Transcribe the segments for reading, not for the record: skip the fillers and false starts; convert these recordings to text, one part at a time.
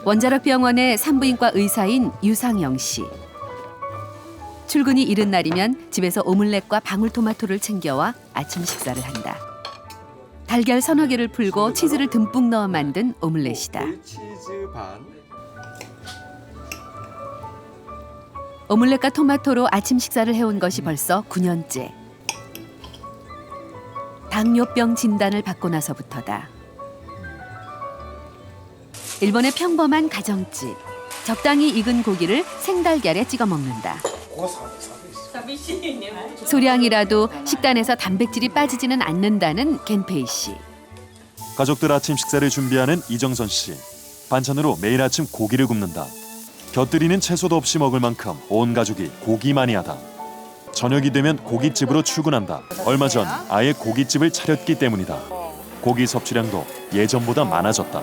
원자력 병원의 산부인과 의사인 유상영 씨. 출근이 이른 날이면 집에서 오믈렛과 방울토마토를 챙겨와 아침 식사를 한다. 달걀 서너 개를 풀고 치즈를 듬뿍 넣어 만든 오믈렛이다. 치즈 반. 오믈렛과 토마토로 아침 식사를 해온 것이 벌써 9년째. 당뇨병 진단을 받고 나서부터다. 일본의 평범한 가정집. 적당히 익은 고기를 생달걀에 찍어 먹는다. 소량이라도 식단에서 단백질이 빠지지는 않는다는 겐페이 씨. 가족들 아침 식사를 준비하는 이정선 씨. 반찬으로 매일 아침 고기를 굽는다. 곁들이는 채소도 없이 먹을 만큼 온 가족이 고기 마니아다. 저녁이 되면 고깃집으로 출근한다. 얼마 전 아예 고깃집을 차렸기 때문이다. 고기 섭취량도 예전보다 많아졌다.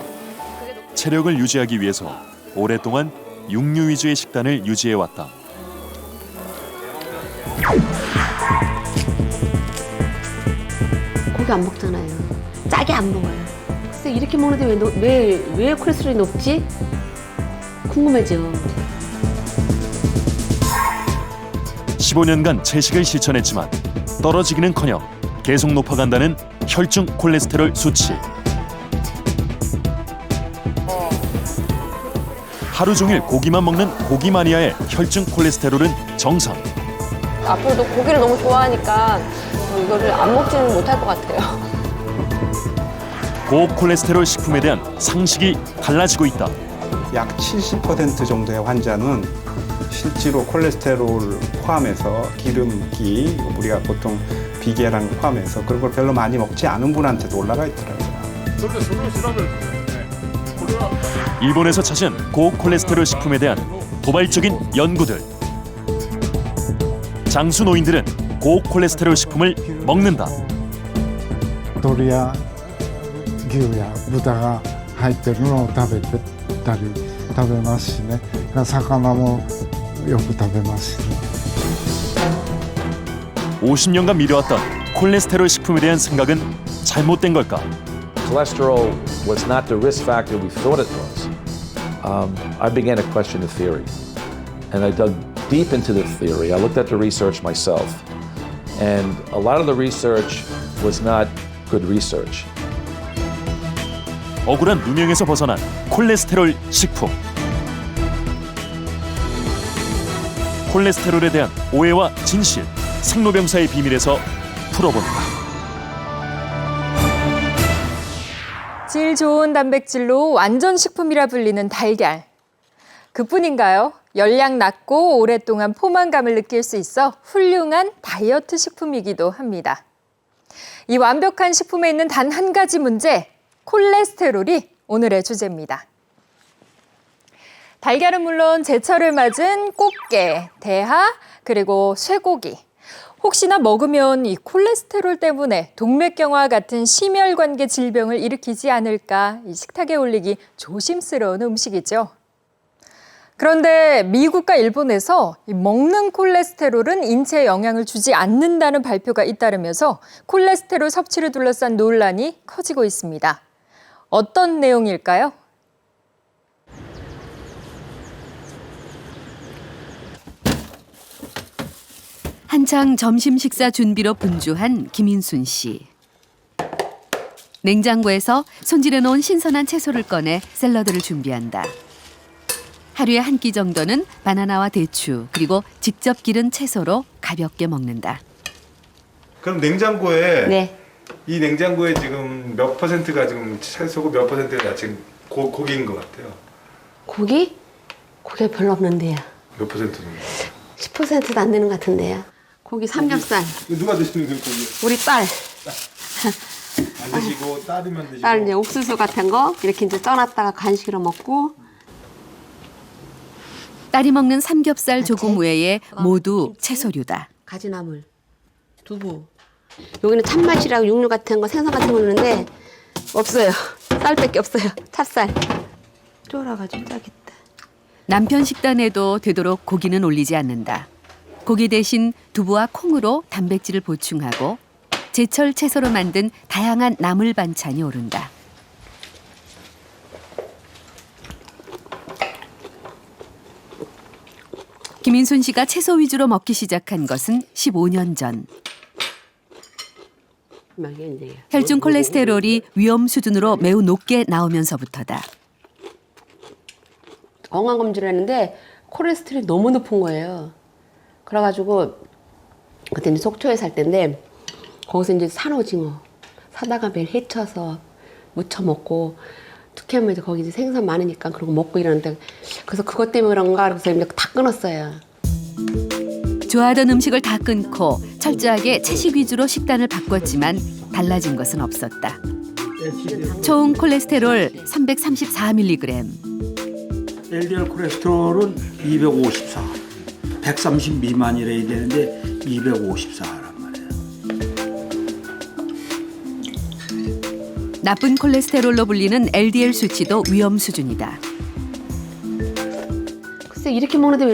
체력을 유지하기 위해서 오랫동안 육류 위주의 식단을 유지해왔다. 고기 안 먹잖아요. 짜게 안 먹어요. 글쎄 이렇게 먹는데 왜 콜레스테롤이 높지? 궁금해져. 15년간 채식을 실천했지만 떨어지기는커녕 계속 높아간다는 혈중 콜레스테롤 수치. 하루 종일 고기만 먹는 고기 마니아의 혈중 콜레스테롤은 정상. 앞으로도 고기를 너무 좋아하니까 이거를 안 먹지는 못할 것 같아요. 고콜레스테롤 식품에 대한 상식이 달라지고 있다. 약 70% 정도의 환자는 실제로 콜레스테롤 포함해서 기름기, 우리가 보통 비계랑 포함해서 그런 걸 별로 많이 먹지 않은 분한테도 올라가 있더라고요. 일본에서 찾은 고콜레스테롤 식품에 대한 도발적인 연구들. 장수 노인들은 고콜레스테롤 식품을 먹는다. 鳥や牛や豚が入ってるのを食べてたり食べますしね。魚もよく食べますしね。 50년간 미뤄왔던 콜레스테롤 식품에 대한 생각은 잘못된 걸까? Cholesterol was not the risk factor we thought it was. I began to question the theory, and I dug deep into the theory. I looked at the research myself, and a lot of the research was not good research. 억울한 누명에서 벗어난 콜레스테롤 식품. 콜레스테롤에 대한 오해와 진실, 생로병사의 비밀에서 풀어본다. 질 좋은 단백질로 완전 식품이라 불리는 달걀. 그뿐인가요? 열량 낮고 오랫동안 포만감을 느낄 수 있어 훌륭한 다이어트 식품이기도 합니다. 이 완벽한 식품에 있는 단 한 가지 문제, 콜레스테롤이 오늘의 주제입니다. 달걀은 물론 제철을 맞은 꽃게, 대하, 그리고 쇠고기. 혹시나 먹으면 이 콜레스테롤 때문에 동맥경화 같은 심혈관계 질병을 일으키지 않을까 이 식탁에 올리기 조심스러운 음식이죠. 그런데 미국과 일본에서 이 먹는 콜레스테롤은 인체에 영향을 주지 않는다는 발표가 잇따르면서 콜레스테롤 섭취를 둘러싼 논란이 커지고 있습니다. 어떤 내용일까요? 한창 점심 식사 준비로 분주한 김인순 씨. 냉장고에서 손질해 놓은 신선한 채소를 꺼내 샐러드를 준비한다. 하루에 한 끼 정도는 바나나와 대추 그리고 직접 기른 채소로 가볍게 먹는다. 그럼 냉장고에 네. 이 냉장고에 지금 몇 퍼센트가 지금 채소고 몇 퍼센트가 지금 고기인 것 같아요? 고기? 고기가 별로 없는데요. 몇 퍼센트 정도? 10%도 안 되는 것 같은데요. 고기 삼겹살. 누가 드시는 거예요, 고기? 우리 딸. 안 드시고 딸이면 드시고. 딸 이제 옥수수 같은 거 이렇게 이제 쪄놨다가 간식으로 먹고. 딸이 먹는 삼겹살 조금 외에 모두 채소류다. 가지나물, 두부. 여기는 참맛이라고 육류 같은 거, 생선 같은 거 넣는데 없어요. 쌀밖에 없어요. 찹쌀. 쫄아가지고 짜겠다. 남편 식단에도 되도록 고기는 올리지 않는다. 고기 대신 두부와 콩으로 단백질을 보충하고 제철 채소로 만든 다양한 나물 반찬이 오른다. 김인순 씨가 채소 위주로 먹기 시작한 것은 15년 전. 혈중 콜레스테롤이 위험 수준으로 매우 높게 나오면서부터다. 건강검진을 했는데 콜레스테롤이 너무 높은 거예요. 그래가지고 그때 이제 속초에 살 때인데 거기서 이제 산오징어 사다가 매일 해쳐서 무쳐 먹고 특히하면 이제 거기 이제 생선 많으니까 그러고 먹고 이러는데 그래서 그것 때문에 그런가 그래서 이제 다 끊었어요. 좋아하던 음식을 다 끊고 철저하게 채식 위주로 식단을 바꿨지만 달라진 것은 없었다. 총 콜레스테롤 334mg. LDL 콜레스테롤은 254, 130 미만이래야 되는데 254란 말이에요. 나쁜 콜레스테롤로 불리는 LDL 수치도 위험 수준이다. 글쎄 이렇게 먹는데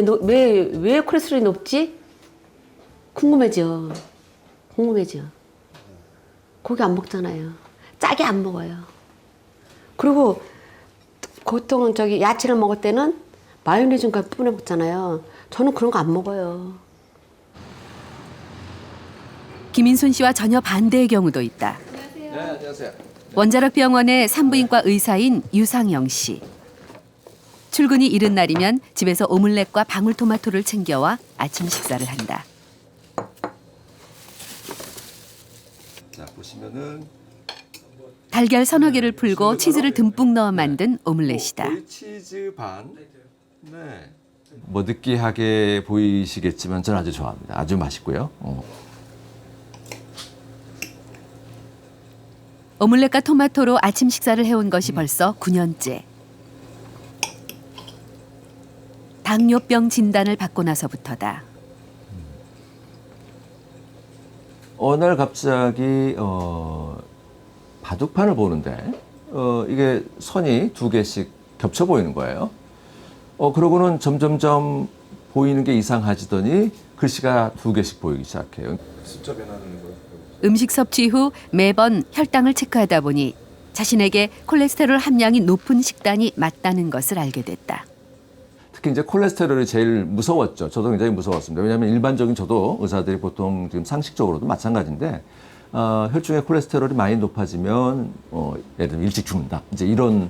왜 콜레스테롤이 높지? 궁금해져. 고기 안 먹잖아요. 짜게 안 먹어요. 그리고 보통은 저기 야채를 먹을 때는 마요네즈가 뿌려 먹잖아요. 저는 그런 거 안 먹어요. 김인순 씨와 전혀 반대의 경우도 있다. 네, 안녕하세요. 원자력 병원의 산부인과 의사인 유상영 씨. 출근이 이른 날이면 집에서 오믈렛과 방울토마토를 챙겨와 아침 식사를 한다. 자, 보시면은 달걀 서너 개를 풀고 치즈를 듬뿍 넣어 만든 오믈렛이다. 치즈 반. 네. 뭐 느끼하게 보이시겠지만 저는 아주 좋아합니다. 아주 맛있고요. 오믈렛과 토마토로 아침 식사를 해온 것이 벌써 9년째. 당뇨병 진단을 받고 나서부터다. 어느 날 갑자기 바둑판을 보는데 이게 선이 두 개씩 겹쳐 보이는 거예요. 그러고는 점점점 보이는 게 이상해지더니 글씨가 두 개씩 보이기 시작해요. 숫자 변하는 거. 음식 섭취 후 매번 혈당을 체크하다 보니 자신에게 콜레스테롤 함량이 높은 식단이 맞다는 것을 알게 됐다. 특히 이제 콜레스테롤이 제일 무서웠죠. 저도 굉장히 무서웠습니다. 왜냐하면 일반적인 저도 의사들이 보통 지금 상식적으로도 마찬가지인데 혈중의 콜레스테롤이 많이 높아지면 예를 들면 일찍 죽는다. 이제 이런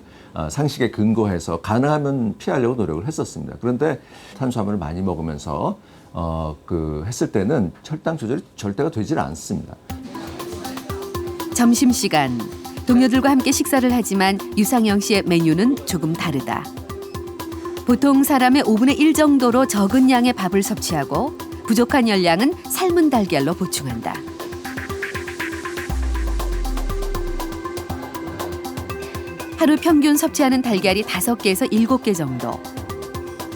상식에 근거해서 가능하면 피하려고 노력을 했었습니다. 그런데 탄수화물을 많이 먹으면서 했을 때는 혈당 조절이 절대가 되질 않습니다. 점심시간. 동료들과 함께 식사를 하지만 유상영 씨의 메뉴는 조금 다르다. 보통 사람의 5분의 1 정도로 적은 양의 밥을 섭취하고 부족한 열량은 삶은 달걀로 보충한다. 하루 평균 섭취하는 달걀이 5개에서 7개 정도.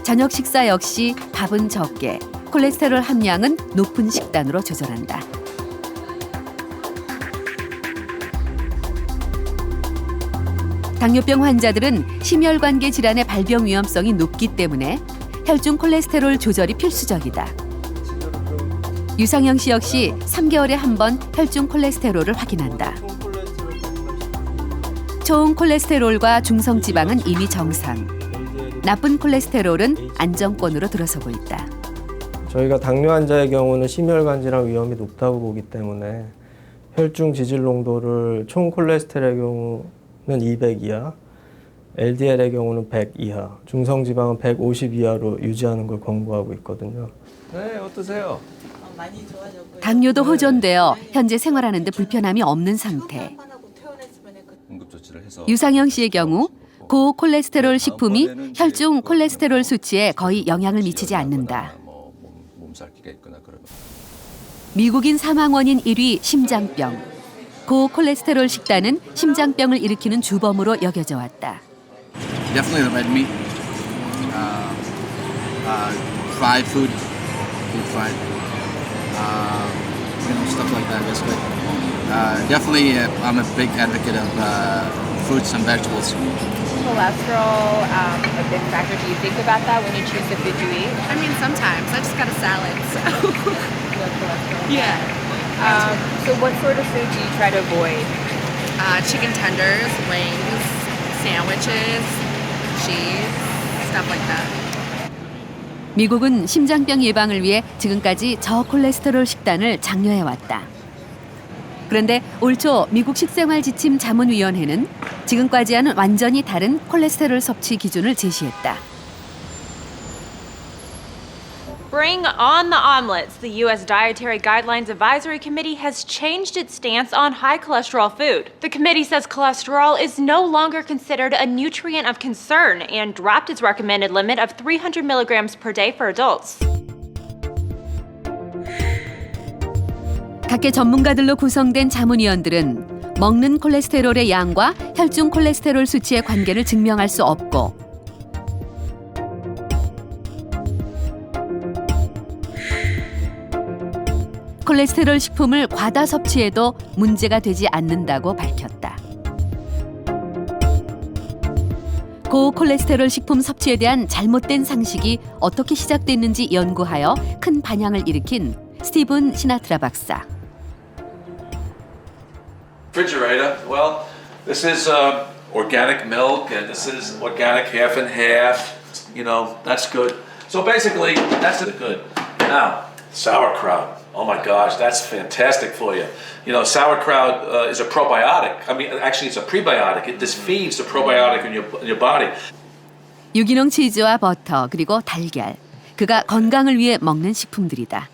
저녁 식사 역시 밥은 적게, 콜레스테롤 함량은 높은 식단으로 조절한다. 당뇨병 환자들은 심혈관계 질환의 발병 위험성이 높기 때문에 혈중 콜레스테롤 조절이 필수적이다. 유상영 씨 역시 3개월에 한 번 혈중 콜레스테롤을 확인한다. 총 콜레스테롤과 중성 지방은 이미 정상. 나쁜 콜레스테롤은 안정권으로 들어서고 있다. 저희가 당뇨 환자의 경우는 심혈관 질환 위험이 높다고 보기 때문에 혈중 지질 농도를 총 콜레스테롤의 경우는 200 이하, LDL의 경우는 100 이하, 중성 지방은 150 이하로 유지하는 걸 권고하고 있거든요. 네, 어떠세요? 많이 좋아졌고요. 당뇨도 호전되어 현재 생활하는 데 불편함이 없는 상태. 응급조치를 해서 유상영 씨의 경우 고콜레스테롤 식품이 혈중 콜레스테롤 수치에 거의 영향을 미치지 않는다. 몸살기가 있거나 그러면 미국인 사망 원인 1위 심장병. 고콜레스테롤 식단은 심장병을 일으키는 주범으로 여겨져 왔다. Definitely the red meat, fried food, fried, stuff like that. Basically, definitely, I'm a big advocate of fruits and vegetables. Cholesterol a big factor? Do you think about that when you choose the food you eat? I mean, sometimes. I just got a salad, so. Low cholesterol. Yeah. So what sort of food do you try to avoid? Chicken tenders, wings, sandwiches, cheese, stuff like that. 미국은 심장병 예방을 위해 지금까지 저콜레스테롤 식단을 장려해왔다. 그런데 올 초 미국 식생활지침 자문위원회는 지금까지와는 완전히 다른 콜레스테롤 섭취 기준을 제시했다. Bring on the omelets. The U.S. Dietary Guidelines Advisory Committee has changed its stance on high cholesterol food. The committee says cholesterol is no longer considered a nutrient of concern and dropped its recommended limit of 300 milligrams per day for adults. 각계 전문가들로 구성된 자문위원들은 먹는 콜레스테롤의 양과 혈중 콜레스테롤 수치의 관계를 증명할 수 없고 콜레스테롤 식품을 과다 섭취해도 문제가 되지 않는다고 밝혔다. 고콜레스테롤 식품 섭취에 대한 잘못된 상식이 어떻게 시작됐는지 연구하여 큰 반향을 일으킨 스티븐 시나트라 박사. Refrigerator, well, this is organic milk and this is organic half and half. You know, that's good. So basically, that's good. Now, sauerkraut. Oh my gosh, that's fantastic for you. You know, sauerkraut is a probiotic. I mean, actually, it's a prebiotic. This feeds the probiotic in your body. 유기농 치즈와 버터 그리고 달걀. 그가 건강을 위해 먹는 식품들이다.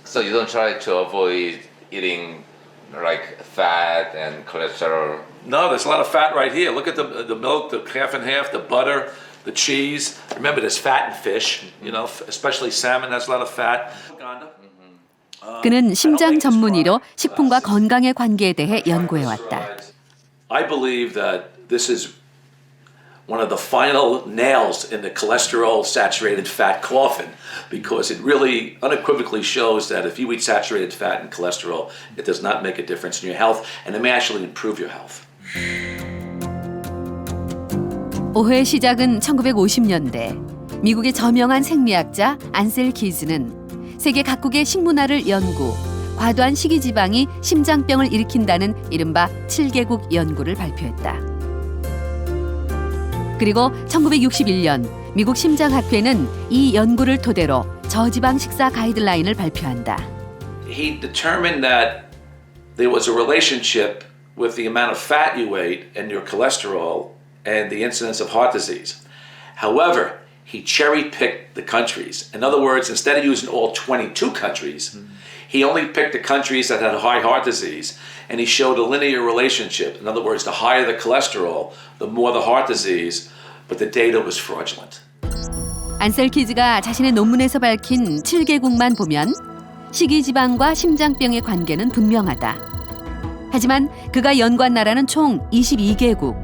So you don't try to avoid eating like fat and cholesterol? No, there's a lot of fat right here. Look at the milk, the half and half, the butter, the cheese. Remember, there's fat in fish. You know, especially salmon has a lot of fat. 그는 심장 전문의로 식품과 건강의 관계에 대해 연구해왔다. I believe that this is one of the final nails in the cholesterol saturated fat coffin because it really unequivocally shows that if you eat saturated fat and cholesterol, it does not make a difference in your health and it may actually improve your health. 오해의 시작은 1950년대. 미국의 저명한 생리학자 안셀 키즈는 세계 각국의 식문화를 연구, 과도한 식이지방이 심장병을 일으킨다는 이른바 7개국 연구를 발표했다. 그리고 1961년 미국 심장학회는 이 연구를 토대로 저지방 식사 가이드라인을 발표한다. He determined that there was a relationship with the amount of fat you ate and your cholesterol and the incidence of heart disease. However, he cherry-picked the countries. In other words, instead of using all 22 countries, he only picked the countries that had high heart disease, and he showed a linear relationship. In other words, the higher the cholesterol, the more the heart disease, but the data was fraudulent. 안셀 키즈가 자신의 논문에서 밝힌 7개국만 보면 식이지방과 심장병의 관계는 분명하다. 하지만 그가 연구한 나라는 총 22개국.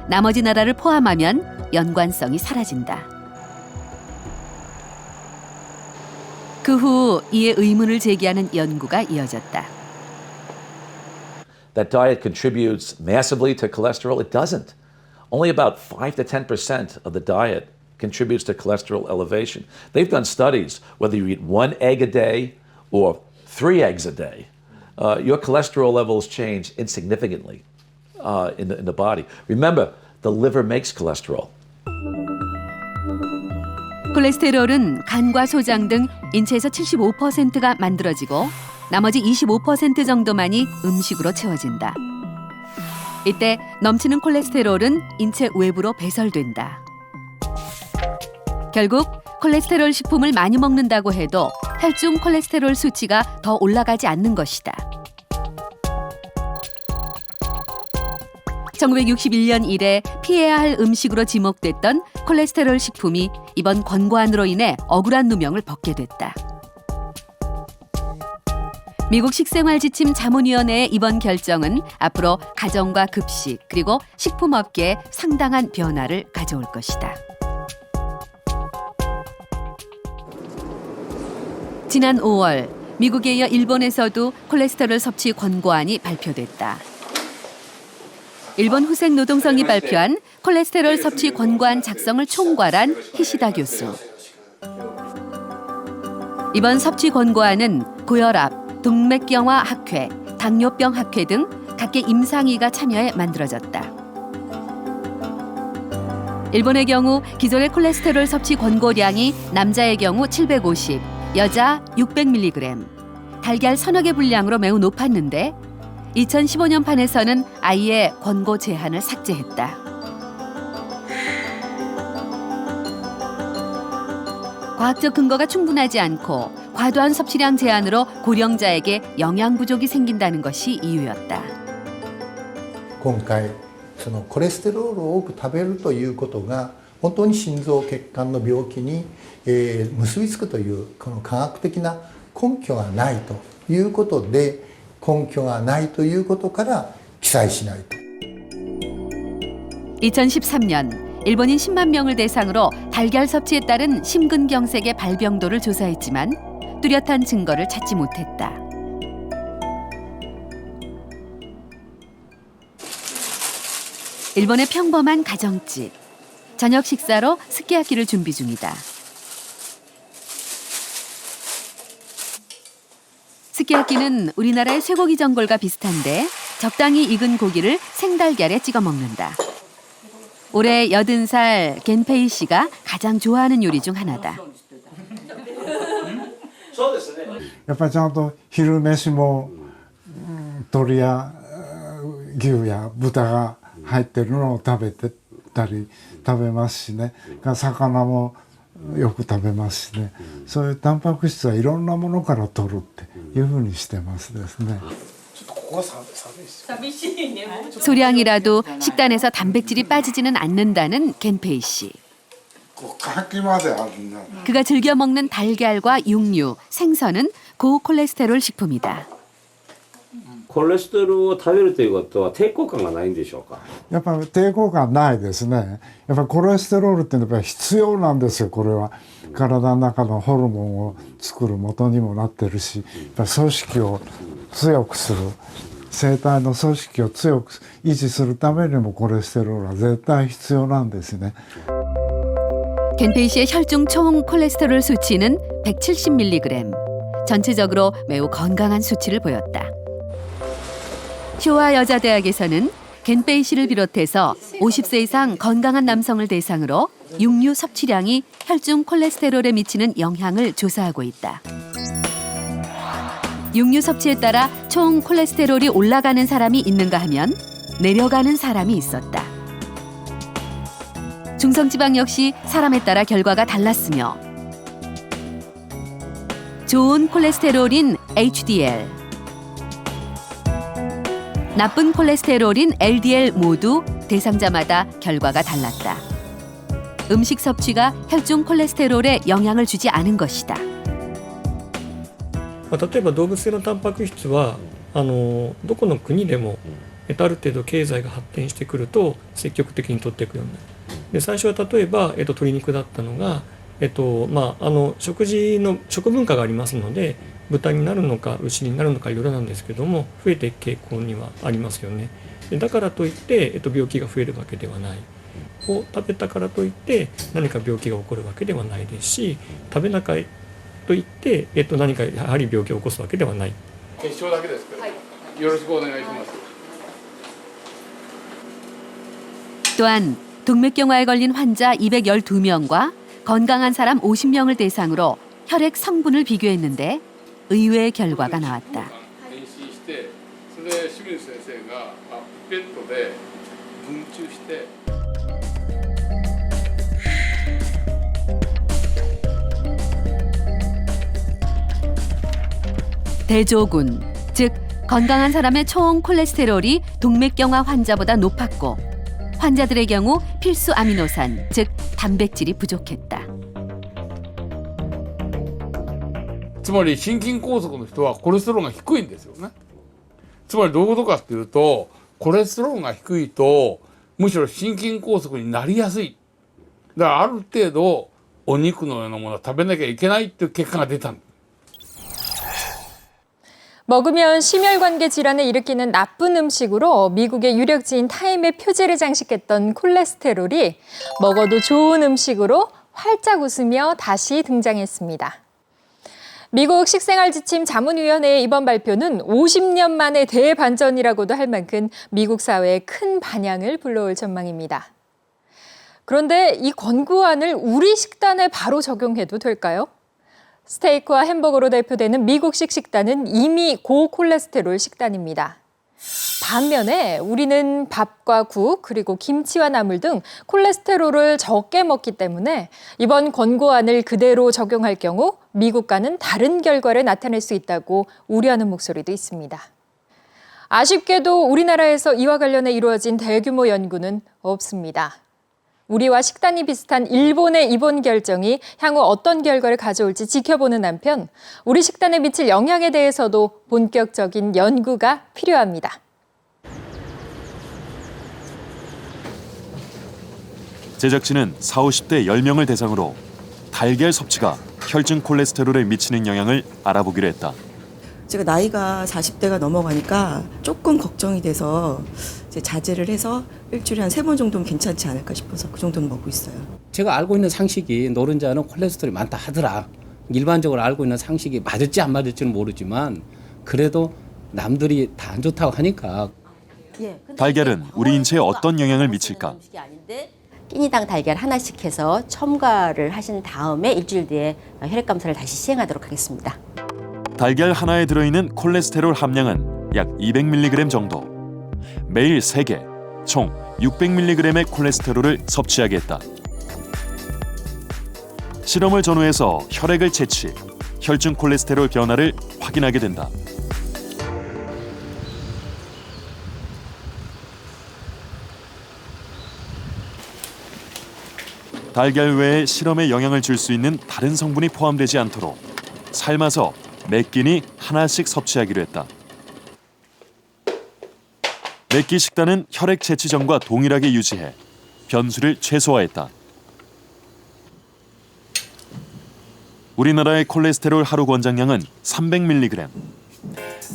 나머지 나라를 포함하면 연관성이 사라진다. 그 후 이에 의문을 제기하는 연구가 이어졌다. That diet contributes massively to cholesterol? It doesn't. Only about 5 to 10% of the diet contributes to cholesterol elevation. They've done studies, whether you eat 1 egg a day or 3 eggs a day, your cholesterol levels change insignificantly in the body. Remember, the liver makes cholesterol. 콜레스테롤은 간과 소장 등 인체에서 75%가 만들어지고 나머지 25% 정도만이 음식으로 채워진다. 이때 넘치는 콜레스테롤은 인체 외부로 배설된다. 결국 콜레스테롤 식품을 많이 먹는다고 해도 혈중 콜레스테롤 수치가 더 올라가지 않는 것이다. 1961년 이래 피해야 할 음식으로 지목됐던 콜레스테롤 식품이 이번 권고안으로 인해 억울한 누명을 벗게 됐다. 미국 식생활지침 자문위원회의 이번 결정은 앞으로 가정과 급식 그리고 식품업계에 상당한 변화를 가져올 것이다. 지난 5월 미국에 이어 일본에서도 콜레스테롤 섭취 권고안이 발표됐다. 일본 후생노동성이 발표한 콜레스테롤 섭취 권고안 작성을 총괄한 히시다 교수. 이번 섭취 권고안은 고혈압, 동맥경화 학회, 당뇨병 학회 등 각계 임상의가 참여해 만들어졌다. 일본의 경우 기존의 콜레스테롤 섭취 권고량이 남자의 경우 750, 여자 600mg, 달걀 서너 개 분량으로 매우 높았는데 2015년판에서는 아예 권고 제한을 삭제했다. 과학적 근거가 충분하지 않고 과도한 섭취량 제한으로 고령자에게 영양 부족이 생긴다는 것이 이유였다. 今回そのコレステロールを多く食べるということが本当に心臓血管の病気に、結びつくというこの科学的な根拠がないということで根拠がないということから記載しないと。 2013년 일본인 10만 명을 대상으로 달걀 섭취에 따른 심근경색의 발병도를 조사했지만 뚜렷한 증거를 찾지 못했다. 일본의 평범한 가정집. 저녁 식사로 스키야키를 준비 중이다. 스키야키는 우리나라의 쇠고기 전골과 비슷한데 적당히 익은 고기를 생달걀에 찍어 먹는다. 올해 80살 겐페이 씨가 가장 좋아하는 요리 중 하나다. やっぱりちゃんと昼飯も鶏や牛や豚が入ってるのを食べてたり食べますしね、魚もよく食べますしね、そういうタンパク質はいろんなものから取るっていうふうにしてますですね。 소량이라도 식단에서 단백질이 빠지지는 않는다는 겐페이 씨. 그가 즐겨 먹는 달걀과 육류, 생선은 고콜레스테롤 식품이다. コレステロールを食べるということは抵抗感がないんでしょうか。やっぱり抵抗感ないですね。やっぱりコレステロールっていうのは必要なんですよ。これは体の中のホルモンを作る元にもなってるし、やっぱり組織を強くする、生体の組織を強く維持するためにもコレステロールは絶対必要なんですね。 겐페이 씨의 혈중 총 콜레스테롤 수치는 170mg. 전체적으로 매우 건강한 수치를 보였다. 쇼와 여자대학에서는 겐페이 씨를 비롯해서 50세 이상 건강한 남성을 대상으로 육류 섭취량이 혈중 콜레스테롤에 미치는 영향을 조사하고 있다. 육류 섭취에 따라 총 콜레스테롤이 올라가는 사람이 있는가 하면 내려가는 사람이 있었다. 중성지방 역시 사람에 따라 결과가 달랐으며 좋은 콜레스테롤인 HDL, 나쁜 콜레스테롤인 LDL 모두 대상자마다 결과가 달랐다. 음식 섭취가 혈중 콜레스테롤에 영향을 주지 않은 것이다. 例えば動物性のタンパク質はどこの国でもある程度経済が発展してくると積極的に取っていくようになる。で最初は例えば、鶏肉だったのが、食事の食文化がありますので豚になるのか牛になるのかいろいろなんですけども増えていく傾向にはありますよね。でだからといって、病気が増えるわけではない。を食べたからといって何か病気が起こるわけではないですし、食べなかいといって、何かやはり病気を起こすわけではない。決勝だけですけど、はい、よろしくお願いします。 또한 동맥경화에 걸린 환자 212명과 건강한 사람 50명을 대상으로 혈액 성분을 비교했는데 의외의 결과가 나왔다. それで清水先生がピペットで分注して 대조군, 즉 건강한 사람의 총 콜레스테롤이 동맥경화 환자보다 높았고 환자들의 경우 필수 아미노산, 즉 단백질이 부족했다. つまり心筋梗塞の人はコレステロールが低いんですよね。つまりどういうことかっていうと、コレステロールが低いとむしろ心筋梗塞になりやすい。だからある程度お肉のようなものは食べなきゃいけないっていう結果が出たんです。 먹으면 심혈관계 질환을 일으키는 나쁜 음식으로 미국의 유력지인 타임의 표지를 장식했던 콜레스테롤이 먹어도 좋은 음식으로 활짝 웃으며 다시 등장했습니다. 미국 식생활지침 자문위원회의 이번 발표는 50년 만의 대반전이라고도 할 만큼 미국 사회에 큰 반향을 불러올 전망입니다. 그런데 이 권고안을 우리 식단에 바로 적용해도 될까요? 스테이크와 햄버거로 대표되는 미국식 식단은 이미 고콜레스테롤 식단입니다. 반면에 우리는 밥과 국, 그리고 김치와 나물 등 콜레스테롤을 적게 먹기 때문에 이번 권고안을 그대로 적용할 경우 미국과는 다른 결과를 나타낼 수 있다고 우려하는 목소리도 있습니다. 아쉽게도 우리나라에서 이와 관련해 이루어진 대규모 연구는 없습니다. 우리와 식단이 비슷한 일본의 이번 결정이 향후 어떤 결과를 가져올지 지켜보는 한편 우리 식단에 미칠 영향에 대해서도 본격적인 연구가 필요합니다. 제작진은 40, 50대 10명을 대상으로 달걀 섭취가 혈중 콜레스테롤에 미치는 영향을 알아보기로 했다. 제가 나이가 40대가 넘어가니까 조금 걱정이 돼서 이제 자제를 해서 일주일에 한 3번 정도는 괜찮지 않을까 싶어서 그 정도는 먹고 있어요. 제가 알고 있는 상식이 노른자는 콜레스테롤이 많다 하더라. 일반적으로 알고 있는 상식이 맞을지 안 맞을지는 모르지만 그래도 남들이 다 안 좋다고 하니까. 달걀은 우리 인체에 어떤 영향을 미칠까? 끼니당 달걀 하나씩 해서 첨가를 하신 다음에 일주일 뒤에 혈액 검사를 다시 시행하도록 하겠습니다. 달걀 하나에 들어있는 콜레스테롤 함량은 약 200mg 정도. 매일 3개, 총 600mg의 콜레스테롤을 섭취하게 했다. 실험을 전후해서 혈액을 채취, 혈중 콜레스테롤 변화를 확인하게 된다. 달걀 외에 실험에 영향을 줄 수 있는 다른 성분이 포함되지 않도록 삶아서 매 끼니 하나씩 섭취하기로 했다. 매 끼 식단은 혈액 채취 전과 동일하게 유지해 변수를 최소화했다. 우리나라의 콜레스테롤 하루 권장량은 300mg.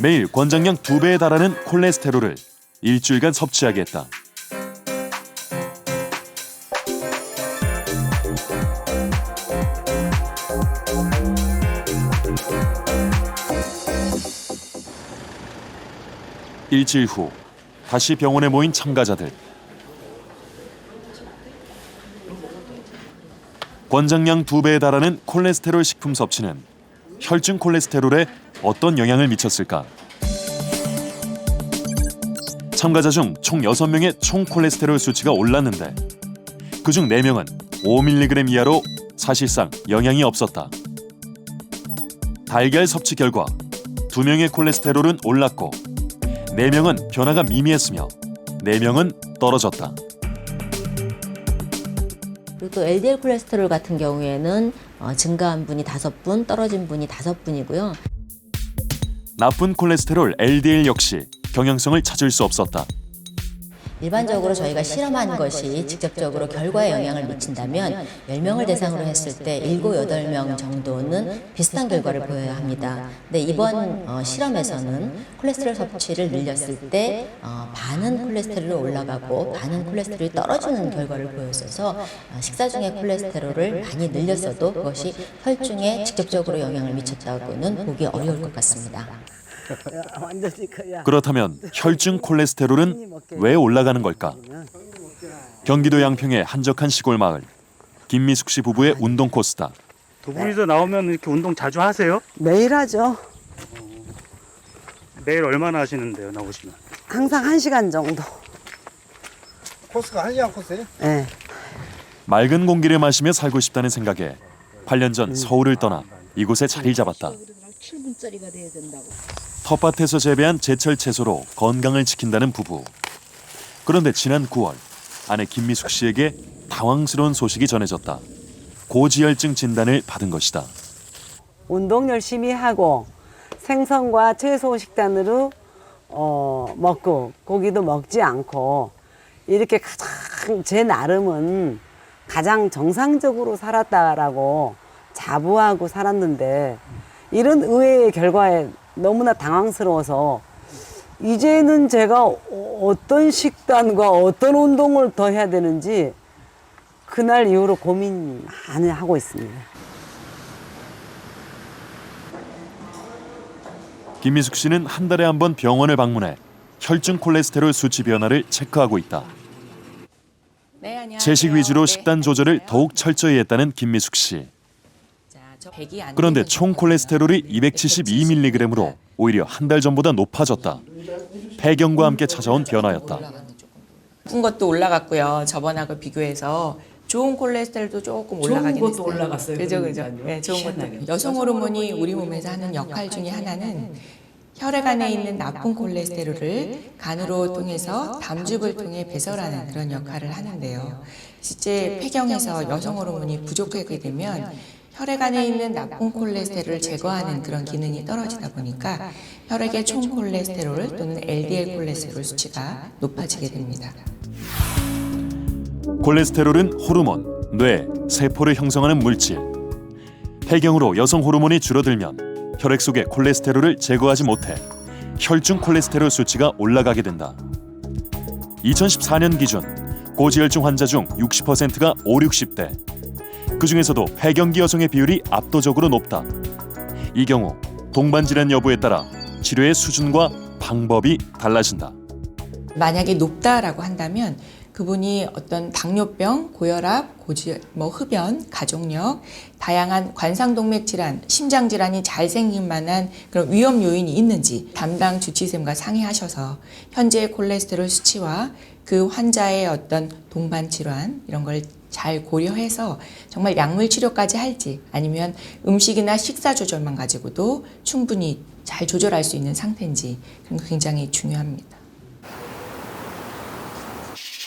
매일 권장량 2배에 달하는 콜레스테롤을 일주일간 섭취하게 했다. 일주일 후 다시 병원에 모인 참가자들. 권장량 2배에 달하는 콜레스테롤 식품 섭취는 혈중 콜레스테롤에 어떤 영향을 미쳤을까? 참가자 중 총 6명의 총 콜레스테롤 수치가 올랐는데 그중 4명은 5mg 이하로 사실상 영향이 없었다. 달걀 섭취 결과 2명의 콜레스테롤은 올랐고 4명은 변화가 미미했으며 4명은 떨어졌다. 그리고 또 LDL 콜레스테롤 같은 경우에는 증가한 분이 5분, 떨어진 분이 5분이고요. 나쁜 콜레스테롤 LDL 역시 경향성을 찾을 수 없었다. 일반적으로 저희가 실험한 것이 직접적으로 결과에 영향을 미친다면 10명을 대상으로 했을 때 7, 8명 정도는 비슷한 결과를 보여야 합니다. 근데 이번 실험에서는 콜레스테롤 섭취를 늘렸을 때 반은 콜레스테롤이 올라가고 반은 콜레스테롤이 떨어지는 결과를 보였어서 식사 중에 콜레스테롤을 많이 늘렸어도 그것이 혈중에 직접적으로 영향을 미쳤다고는 보기 어려울 것 같습니다. 그렇다면 혈중 콜레스테롤은 왜 올라가는 걸까? 경기도 양평의 한적한 시골 마을. 김미숙 씨 부부의 운동 코스다. 두 분이서 나오면 이렇게 운동 자주 하세요? 매일 하죠. 매일 얼마나 하시는데요, 나오시면? 항상 1시간 정도. 코스가 1시간 코스예요? 네. 맑은 공기를 마시며 살고 싶다는 생각에 8년 전 서울을 떠나 이곳에 자리를 잡았다. 7분짜리가 돼야 된다고. 텃밭에서 재배한 제철 채소로 건강을 지킨다는 부부. 그런데 지난 9월 아내 김미숙 씨에게 당황스러운 소식이 전해졌다. 고지혈증 진단을 받은 것이다. 운동 열심히 하고 생선과 채소 식단으로 먹고 고기도 먹지 않고 이렇게 가장 제 나름은 가장 정상적으로 살았다라고 자부하고 살았는데 이런 의외의 결과에 너무나 당황스러워서 이제는 제가 어떤 식단과 어떤 운동을 더 해야 되는지 그날 이후로 고민 많이 하고 있습니다. 김미숙 씨는 한 달에 한 번 병원을 방문해 혈중 콜레스테롤 수치 변화를 체크하고 있다. 채식 위주로 식단 조절을 더욱 철저히 했다는 김미숙 씨. 그런데 총 콜레스테롤이 272mg으로 오히려 한 달 전보다 높아졌다. 폐경과 함께 찾아온 변화였다. 높은 것도 올라갔고요. 저번하고 비교해서 좋은 콜레스테롤도 조금 올라가긴 했어요. 좋은 것도 올라갔어요. 그죠. 네, 좋은 것도. 여성 호르몬이 우리 몸에서 하는 역할 중에 하나는 혈액 안에 있는 나쁜 콜레스테롤을 간으로 통해서 담즙을 통해 배설하는 그런 역할을 하는데요. 실제 폐경에서 여성 호르몬이 부족하게 되면 혈액 안에 있는 나쁜 콜레스테롤을 제거하는 그런 기능이 떨어지다 보니까 혈액의 총 콜레스테롤 또는 LDL 콜레스테롤 수치가 높아지게 됩니다. 콜레스테롤은 호르몬, 뇌, 세포를 형성하는 물질. 폐경으로 여성 호르몬이 줄어들면 혈액 속의 콜레스테롤을 제거하지 못해 혈중 콜레스테롤 수치가 올라가게 된다. 2014년 기준 고지혈증 환자 중 60%가 5, 60대. 그중에서도 폐경기 여성의 비율이 압도적으로 높다. 이 경우 동반질환 여부에 따라 치료의 수준과 방법이 달라진다. 만약에 높다라고 한다면 그분이 어떤 당뇨병, 고혈압, 흡연, 가족력, 다양한 관상동맥 질환, 심장 질환이 잘 생길 만한 그런 위험 요인이 있는지 담당 주치의쌤과 상의하셔서 현재의 콜레스테롤 수치와 그 환자의 어떤 동반 질환 이런 걸 잘 고려해서 정말 약물 치료까지 할지 아니면 음식이나 식사 조절만 가지고도 충분히 잘 조절할 수 있는 상태인지 그런 거 굉장히 중요합니다.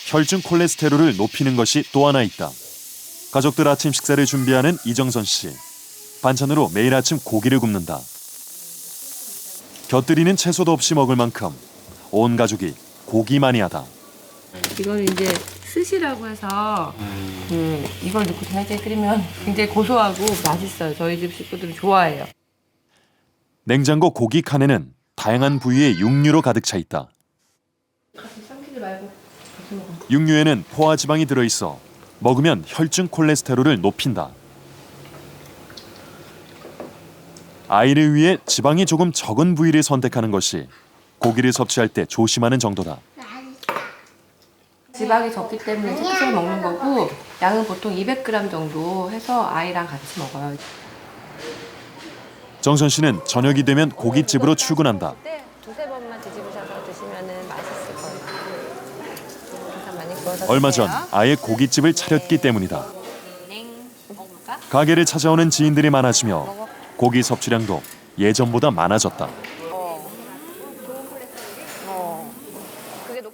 혈중 콜레스테롤을 높이는 것이 또 하나 있다. 가족들 아침 식사를 준비하는 이정선 씨. 반찬으로 매일 아침 고기를 굽는다. 곁들이는 채소도 없이 먹을 만큼 온 가족이 고기 마니아다. 이거는 이제 스시라고 해서 이걸 넣고 된장찌개 끓이면 굉장히 고소하고 맛있어요. 저희 집 식구들이 좋아해요. 냉장고 고기 칸에는 다양한 부위의 육류로 가득 차 있다. 삼키지 말고 육류에는 포화지방이 들어있어 먹으면 혈중 콜레스테롤을 높인다. 아이를 위해 지방이 조금 적은 부위를 선택하는 것이 고기를 섭취할 때 조심하는 정도다. 지방이 적기 때문에 채소를 먹는 거고 양은 보통 200g 정도 해서 아이랑 같이 먹어요. 정선 씨는 저녁이 되면 고깃집으로 출근한다. 두세 번만 뒤집으셔서 드시면 맛있을 거예요. 얼마 전 아예 고깃집을 차렸기 때문이다. 가게를 찾아오는 지인들이 많아지며 고기 섭취량도 예전보다 많아졌다.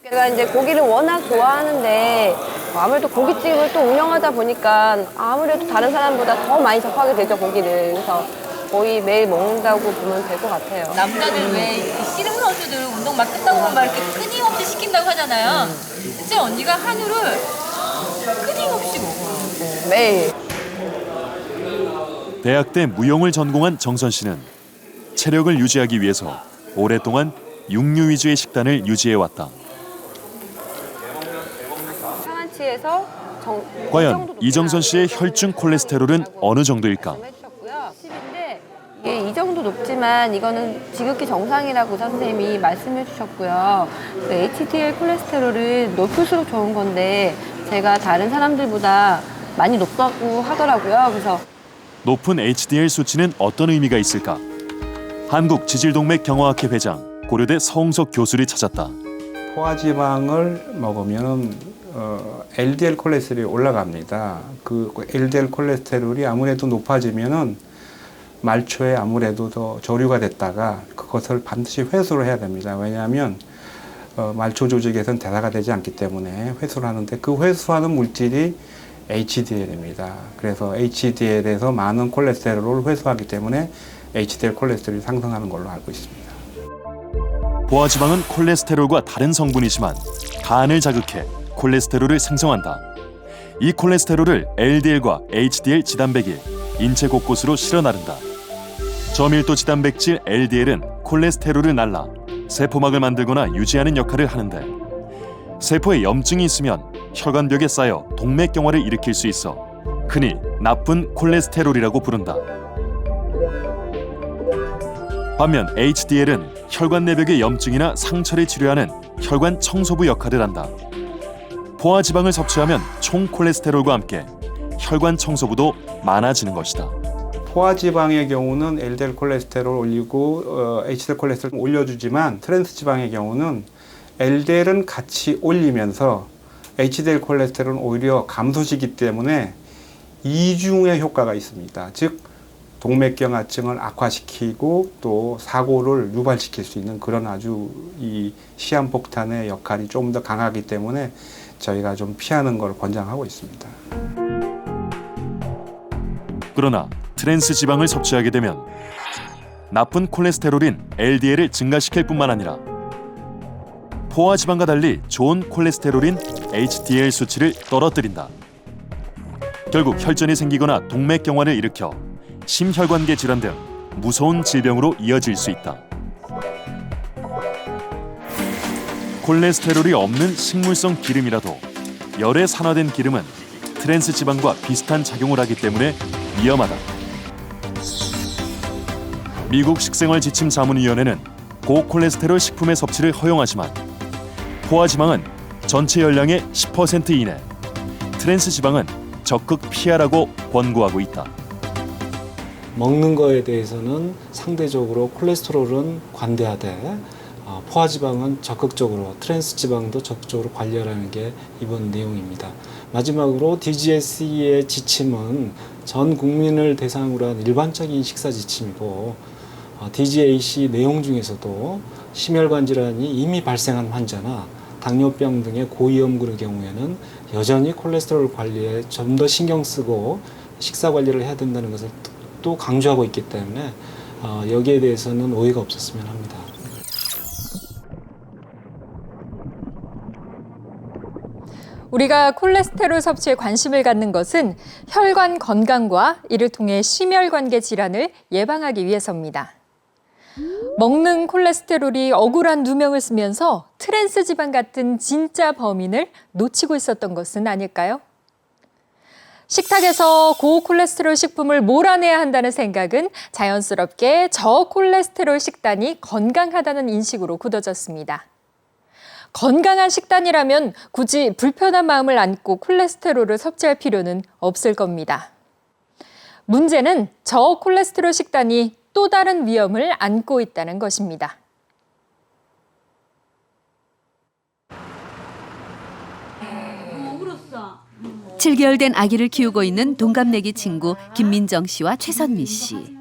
제가 이제 고기를 워낙 좋아하는데 아무래도 고깃집을 또 운영하다 보니까 아무래도 다른 사람보다 더 많이 접하게 되죠, 고기를. 그래서 거의 매일 먹는다고 보면 될 것 같아요. 남자들 왜 씨름 선수들 운동 막 끝나고 막 이렇게 끊임없이 시킨다고 하잖아요. 진짜 언니가 한우를 끊임없이 먹어요. 매일. 대학 때 무용을 전공한 정선 씨는 체력을 유지하기 위해서 오랫동안 육류 위주의 식단을 유지해왔다. 상한치에서 과연 이정선 씨의 혈중 콜레스테롤은 어느 정도일까? 이게 이 정도 높지만 이거는 지극히 정상이라고 의사 선생님이 말씀해 주셨고요. HDL 콜레스테롤은 높을수록 좋은 건데 제가 다른 사람들보다 많이 높다고 하더라고요. 그래서 높은 HDL 수치는 어떤 의미가 있을까? 한국지질동맥경화학회 회장 고려대 서홍석 교수를 찾았다. 포화지방을 먹으면 LDL 콜레스테롤이 올라갑니다. 그 LDL 콜레스테롤이 아무래도 높아지면은 말초에 아무래도 더 저류가 됐다가 그것을 반드시 회수를 해야 됩니다. 왜냐하면 말초 조직에서는 대사가 되지 않기 때문에 회수를 하는데 그 회수하는 물질이 HDL입니다. 그래서 HDL에서 많은 콜레스테롤을 회수하기 때문에 HDL 콜레스테롤이 상승하는 걸로 알고 있습니다. 포화지방은 콜레스테롤과 다른 성분이지만 간을 자극해 콜레스테롤을 생성한다. 이 콜레스테롤을 LDL과 HDL 지단백이 인체 곳곳으로 실어 나른다. 저밀도 지단백질 LDL은 콜레스테롤을 날라 세포막을 만들거나 유지하는 역할을 하는데 세포에 염증이 있으면 혈관벽에 쌓여 동맥경화를 일으킬 수 있어 흔히 나쁜 콜레스테롤이라고 부른다. 반면 HDL은 혈관 내벽의 염증이나 상처를 치료하는 혈관 청소부 역할을 한다. 포화 지방을 섭취하면 총 콜레스테롤과 함께 혈관 청소부도 많아지는 것이다. 포화지방의 경우는 LDL 콜레스테롤 올리고 HDL 콜레스테롤 올려주지만 트랜스 지방의 경우는 LDL은 같이 올리면서 HDL 콜레스테롤은 오히려 감소시키기 때문에 이중의 효과가 있습니다. 즉 동맥경화증을 악화시키고 또 사고를 유발시킬 수 있는 그런 아주 이 시한폭탄의 역할이 좀 더 강하기 때문에 저희가 좀 피하는 걸 권장하고 있습니다. 그러나 트랜스 지방을 섭취하게 되면 나쁜 콜레스테롤인 LDL을 증가시킬 뿐만 아니라 포화 지방과 달리 좋은 콜레스테롤인 HDL 수치를 떨어뜨린다. 결국 혈전이 생기거나 동맥경화를 일으켜 심혈관계 질환 등 무서운 질병으로 이어질 수 있다. 콜레스테롤이 없는 식물성 기름이라도 열에 산화된 기름은 트랜스 지방과 비슷한 작용을 하기 때문에 위험하다. 미국 식생활지침자문위원회는 고콜레스테롤 식품의 섭취를 허용하지만 포화지방은 전체 열량의 10% 이내, 트랜스 지방은 적극 피하라고 권고하고 있다. 먹는 거에 대해서는 상대적으로 콜레스테롤은 관대하되 포화지방은 적극적으로 트랜스 지방도 적극적으로 관리하라는 게 이번 내용입니다. 마지막으로 DGSE의 지침은 전 국민을 대상으로 한 일반적인 식사 지침이고 DGAC 내용 중에서도 심혈관 질환이 이미 발생한 환자나 당뇨병 등의 고위험군의 경우에는 여전히 콜레스테롤 관리에 좀 더 신경 쓰고 식사 관리를 해야 된다는 것을 또 강조하고 있기 때문에 여기에 대해서는 오해가 없었으면 합니다. 우리가 콜레스테롤 섭취에 관심을 갖는 것은 혈관 건강과 이를 통해 심혈관계 질환을 예방하기 위해서입니다. 먹는 콜레스테롤이 억울한 누명을 쓰면서 트랜스 지방 같은 진짜 범인을 놓치고 있었던 것은 아닐까요? 식탁에서 고콜레스테롤 식품을 몰아내야 한다는 생각은 자연스럽게 저콜레스테롤 식단이 건강하다는 인식으로 굳어졌습니다. 건강한 식단이라면 굳이 불편한 마음을 안고 콜레스테롤을 섭취할 필요는 없을 겁니다. 문제는 저콜레스테롤 식단이 또 다른 위험을 안고 있다는 것입니다. 울었어. 7개월 된 아기를 키우고 있는 동갑내기 친구 김민정 씨와 최선미 씨.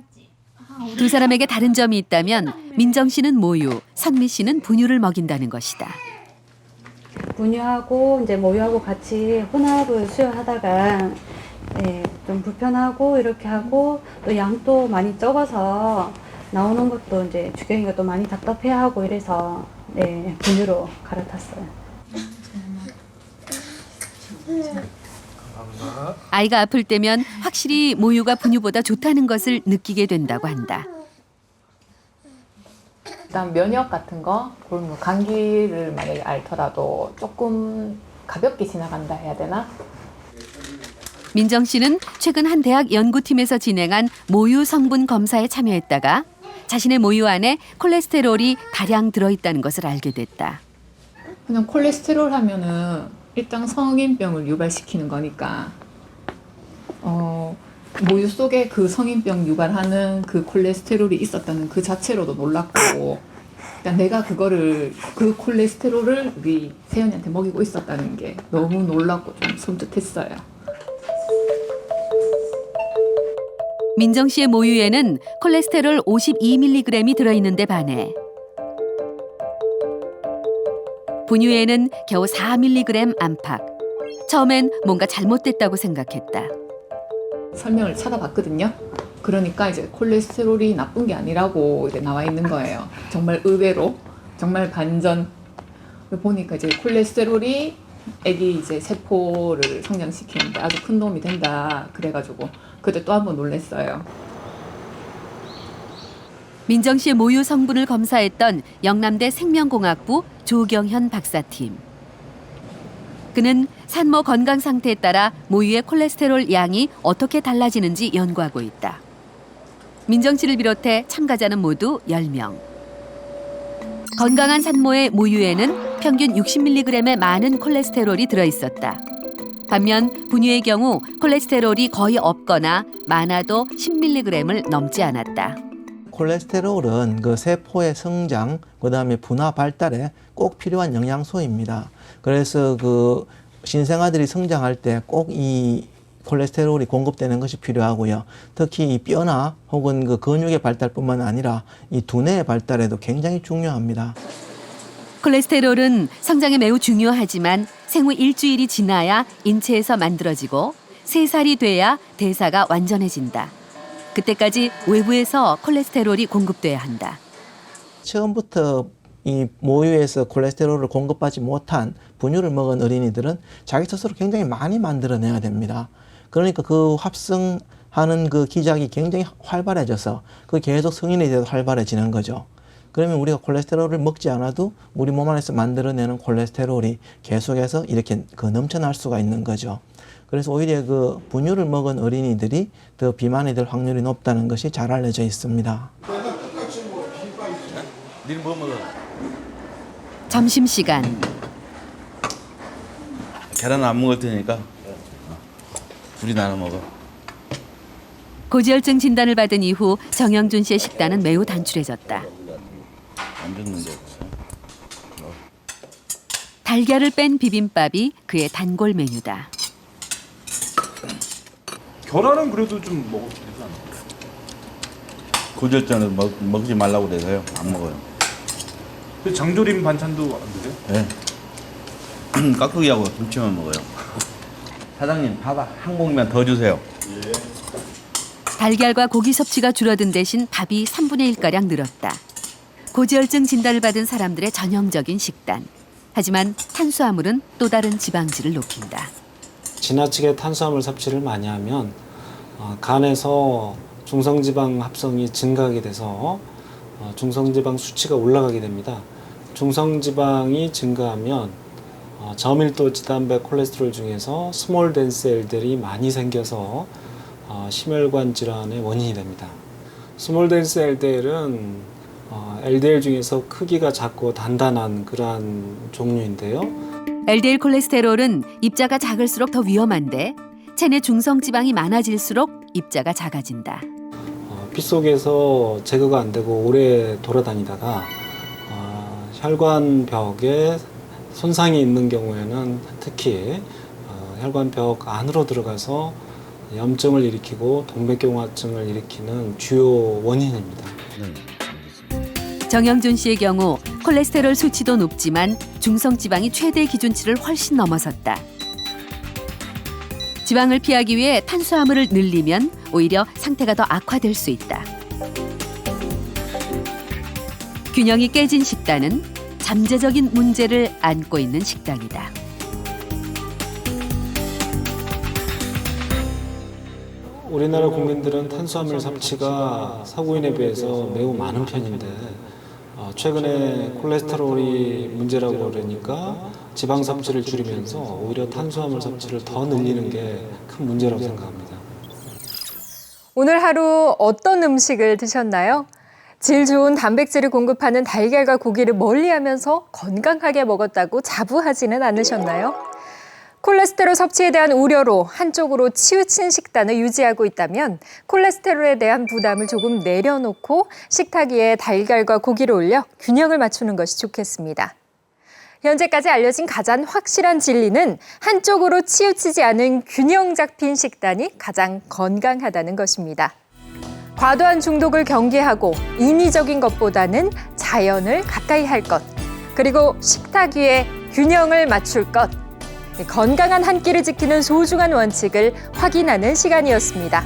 두 사람에게 다른 점이 있다면 민정 씨는 모유, 선미 씨는 분유를 먹인다는 것이다. 분유하고 이제 모유하고 같이 혼합을 수유하다가 좀 불편하고 이렇게 하고 또 양도 많이 적어서 나오는 것도 이제 주경이가 또 많이 답답해하고 이래서 분유로 갈아탔어요. 아이가 아플 때면 확실히 모유가 분유보다 좋다는 것을 느끼게 된다고 한다. 일단 면역 같은 거, 그런 뭐 감기를 만약에 앓더라도 조금 가볍게 지나간다 해야 되나? 민정 씨는 최근 한 대학 연구팀에서 진행한 모유 성분 검사에 참여했다가 자신의 모유 안에 콜레스테롤이 다량 들어있다는 것을 알게 됐다. 그냥 콜레스테롤 하면은 일단 성인병을 유발시키는 거니까 모유 속에 그 성인병 유발하는 그 콜레스테롤이 있었다는 그 자체로도 놀랐고, 그러니까 내가 그 콜레스테롤을 우리 세연이한테 먹이고 있었다는 게 너무 놀랍고 좀 섬뜩했어요. 민정 씨의 모유에는 콜레스테롤 52mg이 들어있는데 반해 분유에는 겨우 4mg 안팎. 처음엔 뭔가 잘못됐다고 생각했다. 설명을 찾아봤거든요. 그러니까 이제 콜레스테롤이 나쁜 게 아니라고 이제 나와 있는 거예요. 정말 의외로, 정말 반전. 보니까 이제 콜레스테롤이 애기 이제 세포를 성장시키는데 아주 큰 도움이 된다. 그래가지고 그때 또 한 번 놀랐어요. 민정 씨의 모유 성분을 검사했던 영남대 생명공학부 조경현 박사팀. 그는 산모 건강 상태에 따라 모유의 콜레스테롤 양이 어떻게 달라지는지 연구하고 있다. 민정 씨를 비롯해 참가자는 모두 10명. 건강한 산모의 모유에는 평균 60mg의 많은 콜레스테롤이 들어있었다. 반면 분유의 경우 콜레스테롤이 거의 없거나 많아도 10mg을 넘지 않았다. 콜레스테롤은 그 세포의 성장, 그다음에 분화 발달에 꼭 필요한 영양소입니다. 그래서 그 신생아들이 성장할 때 꼭 이 콜레스테롤이 공급되는 것이 필요하고요. 특히 이 뼈나 혹은 그 근육의 발달뿐만 아니라 이 두뇌의 발달에도 굉장히 중요합니다. 콜레스테롤은 성장에 매우 중요하지만 생후 일주일이 지나야 인체에서 만들어지고 3살이 돼야 대사가 완전해진다. 그때까지 외부에서 콜레스테롤이 공급돼야 한다. 처음부터 이 모유에서 콜레스테롤을 공급받지 못한 분유를 먹은 어린이들은 자기 스스로 굉장히 많이 만들어내야 됩니다. 그러니까 그 합성하는 그 기작이 굉장히 활발해져서 그 계속 성인이 돼도 활발해지는 거죠. 그러면 우리가 콜레스테롤을 먹지 않아도 우리 몸 안에서 만들어내는 콜레스테롤이 계속해서 이렇게 그 넘쳐날 수가 있는 거죠. 그래서 오히려 그 분유를 먹은 어린이들이 더 비만이 될 확률이 높다는 것이 잘 알려져 있습니다. 니는 뭐 먹어? 점심시간. 계란은 안 먹을 테니까 둘이 나눠 먹어. 고지혈증 진단을 받은 이후 정영준 씨의 식단은 매우 단출해졌다. 안 줬는데. 달걀을 뺀 비빔밥이 그의 단골 메뉴다. 계란은 그래도 좀 먹어도 되지 않나요? 고지혈증은 먹지 말라고 그래서요. 안 먹어요. 장조림 반찬도 안 드세요? 네. 깍두기하고 김치만 먹어요. 사장님 밥 한 공기만 더 주세요. 달걀과 고기 섭취가 줄어든 대신 밥이 3분의 1가량 늘었다. 고지혈증 진단을 받은 사람들의 전형적인 식단. 하지만 탄수화물은 또 다른 지방질을 높인다. 지나치게 탄수화물 섭취를 많이 하면 간에서 중성지방 합성이 증가하게 돼서 중성지방 수치가 올라가게 됩니다. 중성지방이 증가하면 저밀도 지단백 콜레스테롤 중에서 스몰 덴스 LDL이 많이 생겨서 심혈관 질환의 원인이 됩니다. 스몰 덴스 LDL은 LDL 중에서 크기가 작고 단단한 그러한 종류인데요. LDL 콜레스테롤은 입자가 작을수록 더 위험한데 체내 중성지방이 많아질수록 입자가 작아진다. 피 속에서 제거가 안 되고 오래 돌아다니다가 혈관벽에 손상이 있는 경우에는 특히 혈관벽 안으로 들어가서 염증을 일으키고 동맥경화증을 일으키는 주요 원인입니다. 정영준 씨의 경우 콜레스테롤 수치도 높지만 중성지방이 최대 기준치를 훨씬 넘어섰다. 지방을 피하기 위해 탄수화물을 늘리면 오히려 상태가 더 악화될 수 있다. 균형이 깨진 식단은 잠재적인 문제를 안고 있는 식당이다. 우리나라 국민들은 탄수화물 섭취가 서구인에 비해서 매우 많은 편인데 최근에 콜레스테롤이 문제라고 그러니까 지방 섭취를 줄이면서 오히려 탄수화물 섭취를 더 늘리는 게 큰 문제라고 생각합니다. 오늘 하루 어떤 음식을 드셨나요? 질 좋은 단백질을 공급하는 달걀과 고기를 멀리하면서 건강하게 먹었다고 자부하지는 않으셨나요? 콜레스테롤 섭취에 대한 우려로 한쪽으로 치우친 식단을 유지하고 있다면 콜레스테롤에 대한 부담을 조금 내려놓고 식탁 위에 달걀과 고기를 올려 균형을 맞추는 것이 좋겠습니다. 현재까지 알려진 가장 확실한 진리는 한쪽으로 치우치지 않은 균형 잡힌 식단이 가장 건강하다는 것입니다. 과도한 중독을 경계하고 인위적인 것보다는 자연을 가까이 할 것, 그리고 식탁 위에 균형을 맞출 것, 건강한 한 끼를 지키는 소중한 원칙을 확인하는 시간이었습니다.